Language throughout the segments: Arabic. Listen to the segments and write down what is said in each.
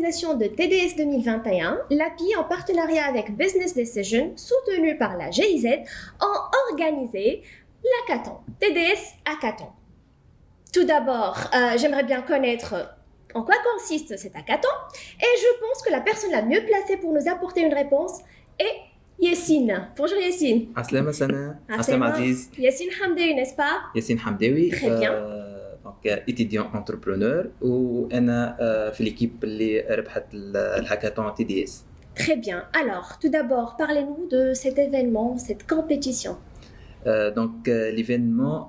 l'organisation de TDS 2021, l'API en partenariat avec Business Decision, soutenu par la GIZ, ont organisé l'hackathon, TDS Hackathon. Tout d'abord, j'aimerais bien connaître en quoi consiste cet hackathon et je pense que la personne la mieux placée pour nous apporter une réponse est Yassine. Bonjour Yassine. Aslama Sana, Aslama Aziz. Yassine Hamdaoui, n'est-ce pas? Yassine Hamdaoui. Très bien. Donc étudiant entrepreneur وانا في l'équipe اللي ربحت الهاكاثون TDS. Très bien. Alors, tout d'abord, parlez-nous de cet événement, cette compétition. Donc l'événement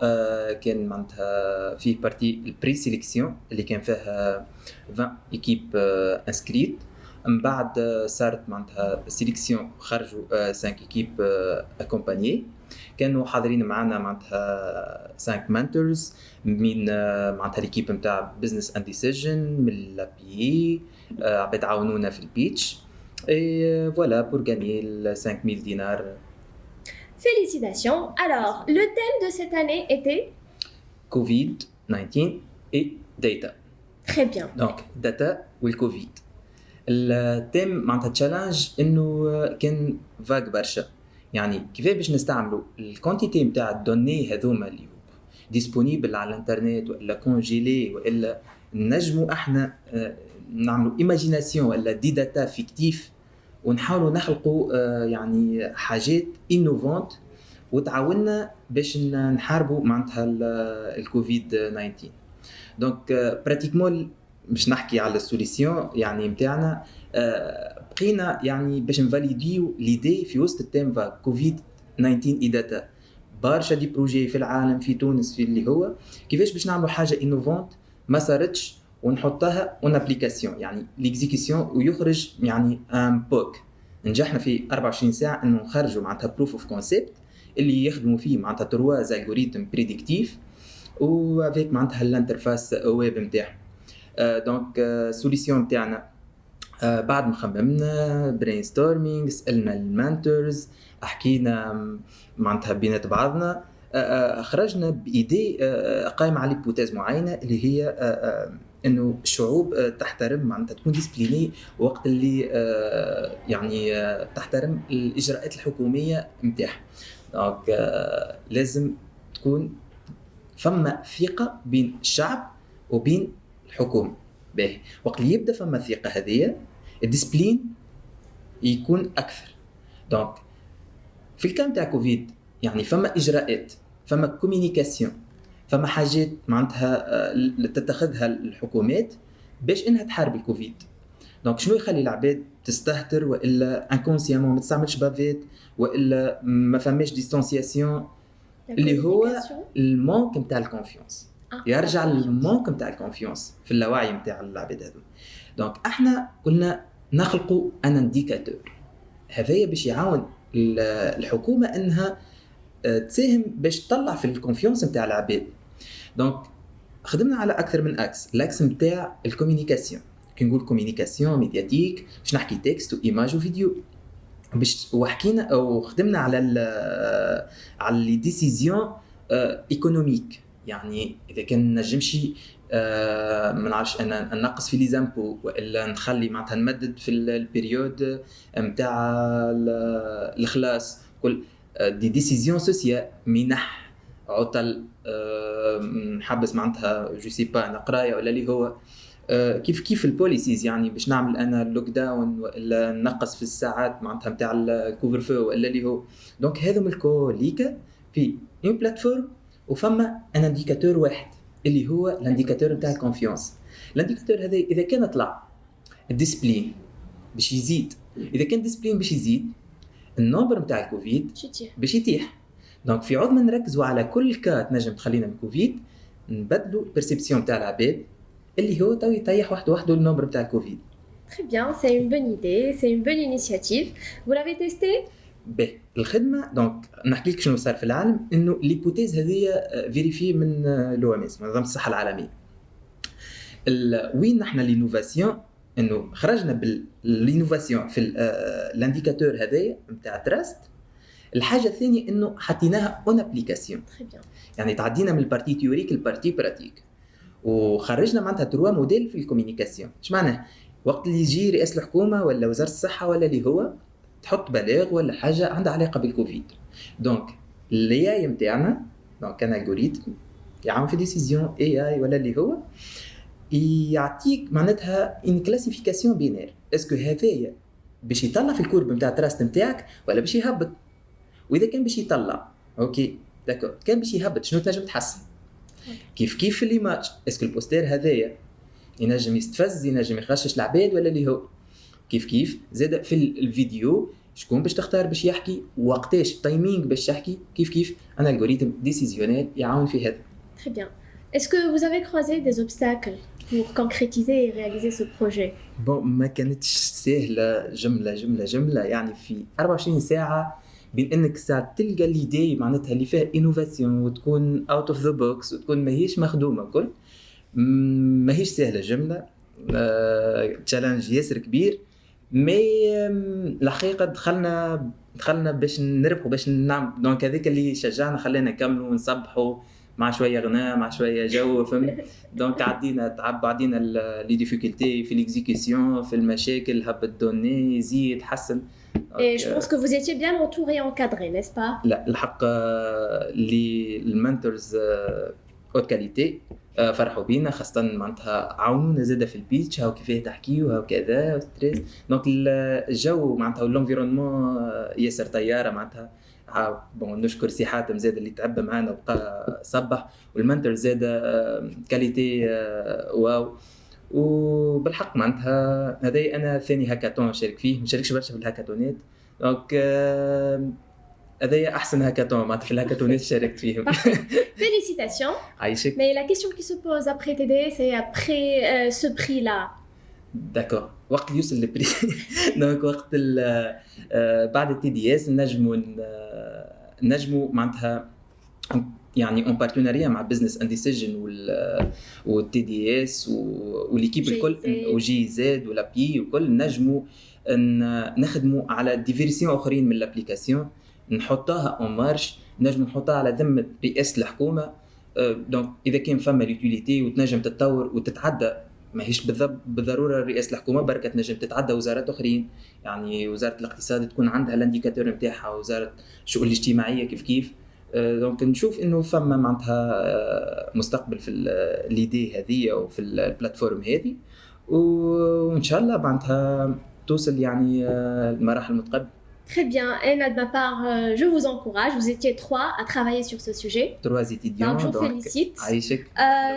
كان معناتها فيه بارتي البري-سيليكسيون اللي كان فيها 20 équipes inscrites. من بعد صارت معناتها سيليكسيون خرجوا 5 équipes accompagnées. كانوا حاضرين معنا معناتها 5 mentors من معناتها ليكيب نتاع بزنس اند ديسيجن من لابي عباد عاونونا في البيتش اي فوالا بور غاني ال 5000 دينار. Félicitations. Alors, le thème de cette année était COVID-19 et data. Très bien. Donc data والكوفيد. الثيم معناتها تشالنج انه كان فاق برشا، يعني كيفاش باش نستعملوا الكونتيتي نتاع الدوني هذوما اللي ديسپونيبل على الانترنت ولا كونجيلي ولا نجموا احنا نعملوا ايماجيناسيون ولا دي داتا فيكتيف ونحاولوا نخلقوا يعني حاجات انوفونت وتعاوننا باش نحاربوا معناتها الكوفيد 19. دونك براتيكمون باش نحكي على السوليسيون يعني نتاعنا بقينا يعني باش نفاليديو ليدي في وسط التيم فا كوفيد 19 اي داتا برشا دي بروجي في العالم في تونس في اللي هو كيفاش باش نعملوا حاجه انوفونت ما صارتش ونحطها اون ابليكاسيون يعني ليكزيكسيون ويخرج يعني ان بوك. نجحنا في 24 ساعه انه نخرجوا معناتها بروف اوف كونسيبت اللي يخدموا فيه معناتها ترواز الجوريثم بريديكتيف وافيك معناتها الانترفاس ويب نتاعهم. دونك السوليسيون نتاعنا بعد ما خممنا برين ستورمينغ سالنا المانتورز حكينا معناتها بينات بعضنا خرجنا بايدي قائمه على هيبوتيز معينه اللي هي انه الشعوب تحترم معناتها تكون ديسبليني وقت اللي يعني تحترم الاجراءات الحكوميه نتاعها. دونك لازم تكون فما ثقه بين الشعب وبين الحكومه. باهي وقت اللي يبدا فما ثقه هذه الديسبلين يكون اكثر. دونك في الكلام تاع كوفيد يعني فما اجراءات فما كوميونيكاسيون فما حاجات معناتها تتخذها الحكومات باش انها تحارب الكوفيد. دونك شنو يخلي العباد تستهتر والا انكونسيامون ما تستعملش بافيت والا ما فماش ديستانسياسيون اللي هو المونك نتاع الكونفيونس. يرجع للمونك نتاع الكونفيونس في اللاوعي نتاع العباد هذو. دونك احنا قلنا نخلقوا ان انديكاتور هذايا باش يعاون الحكومه انها تساهم باش تطلع في الكونفيونس نتاع العباد. دونك خدمنا على اكثر من الاكس نتاع الكوميونيكاسيون. كي نقول كوميونيكاسيون ميدياتيك باش نحكي تكست وايماج وفيديو باش وحكينا او خدمنا على لي ديسيزيون ايكونوميك. يعني اذا كان نجمش ما نعرفش انا نقص في لي زامبو والا نخلي معناتها نمدد في البيريود نتاع الخلاص كل دي ديسيزيون سوسيال منح عطل نحبس معناتها جو سي با نقرايه ولا اللي هو كيف البوليسيز يعني باش نعمل انا لوك داون ولا نقص في الساعات معناتها نتاع الكوفر فو ولا اللي هو. دونك هذم الكوليكا في اون بلاتفورم وفما ان انديكاتور واحد اللي هو الانديكاتور نتاع الكونفيونس. الانديكاتور هذا اذا كان طلع الديسبلين باش يزيد، اذا كان ديسبلين باش يزيد النمبر نتاع الكوفيد باش يتيح. دونك في عوض ما نركزوا على كل كا تنجم تخلينا من كوفيد نبدلوا البرسيبسيون تاع العباد اللي هو تو يطيح وحده النمبر نتاع الكوفيد. Très bien, c'est une bonne idée, c'est une bonne initiative. Vous l'avez testé? الخدمه دونك نحكي لك شنو صار في العالم انه ليبوتيز هذه فيريفي من لو ام اس منظمه الصحه العالميه. وين نحن لينوفاسيون انه خرجنا بالانوفاسيون في الانديكاتور هذايا نتاع تراست. الحاجه الثانيه انه حطيناها اون ابليكاسيون يعني تعدينا من البارتي تيوريك للبارتي براتيك وخرجنا معناتها 3 موديل في الكوميونيكاسيون. ايش معناه؟ وقت اللي يجي رئيس الحكومه ولا وزاره الصحه ولا اللي هو تحط بلاغ ولا حاجه عندها علاقه بالكوفيد. دونك الاي اي نتاعنا دونك كان الجوريثم يعاون في ديسيزيون اي اي ولا اللي هو يعطيك معناتها ان كلاسيفيكاسيون بينير، اسكو هذايا باش يطلع في الكورب نتاع التراست نتاعك ولا باش يهبط. واذا كان باش يطلع اوكي داكور، كان باش يهبط شنو تنجم تحسن. كيف في ليماج اسكو البوستير هذايا ينجم يستفز ينجم يخشش العباد ولا اللي هو كيف زاد في الفيديو شكون باش تختار باش يحكي وقتاش تايمينغ باش يحكي كيف انا الجوريثم ديسيزيونيل يعاون في هذا. Très bien. Est-ce que vous avez croisé des obstacles pour concrétiser et réaliser ce projet? بون ما كانتش سهله جمله يعني في 24 ساعه بين انك ساعه تلقى ليدي معناتها اللي فيها انوفاسيون وتكون اوت اوف ذا بوكس وتكون ماهيش مخدومه كل ماهيش سهله جمله. تشالنج ياسر كبير مي الحقيقه دخلنا باش نربحوا باش نعمل دونك هذاك اللي شجعنا خلينا نكملوا ونصبحوا مع شويه غناء مع شويه جو فهمت. دونك عدينا لي ديفيكولتي في ليكزيكسيون في المشاكل هبط دوني يزيد حسن. Et je pense que vous étiez bien entouré et encadré, n'est-ce pas? لا الحق اللي المنتورز اوت كاليتي فرحوا بينا خاصه معناتها عاونونا زاده في البيتش هاو كيفاه تحكيو هاو كذا ستريس. دونك الجو معناتها والانفيرونمون ياسر طياره معناتها بون نشكر سي حاتم زاد اللي تعب معنا وبقى صبح والمنتور زاد كاليتي واو. وبالحق معناتها هذا انا ثاني هاكاثون نشارك فيه، ما نشاركش برشا في الهاكاثونات دونك هذا احسن هاكاثون معناتها في الهاكاثونات شاركت فيهم. Félicitations. عايشك. Mais la question qui se pose après TDS et après ce prix-là. داكور وقت اللي يوصل البري دونك وقت بعد التي دي اس نجموا معناتها يعني اون بارتنريا مع بزنس اند ديسيجن والتي دي اس والليكيب الكل وجي زاد ولا بي وكل نجموا نخدموا على ديفيرسيون اخرين من الابليكاسيون نحطها اون مارش نجموا نحطها على ذمه بي اس الحكومه. دونك اذا كان فما ليوتيليتي وتنجم تتطور وتتعدى ماهيش بالضروره رئاسه الحكومه بركه تنجم تتعدى وزارات اخرين يعني وزاره الاقتصاد تكون عندها الانديكاتور نتاعها وزاره الشؤون الاجتماعيه كيف دونك نشوف انه فما معناتها مستقبل في ليدي هذه وفي البلاتفورم هذه وان شاء الله معناتها توصل يعني المراحل المتقدمه. Très bien. Et de ma part, je vous encourage. Vous étiez 3 à travailler sur ce sujet. 3 étudiants. Donc, je vous félicite. عايشك.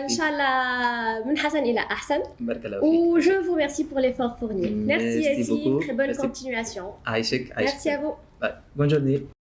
Inch'Allah, من حسن إلى أحسن. بارك الله فيك. Ou je vous remercie pour l'effort fourni. Merci Yassine. Très bonne Merci. continuation. عايشك. Merci à vous. Bonne journée.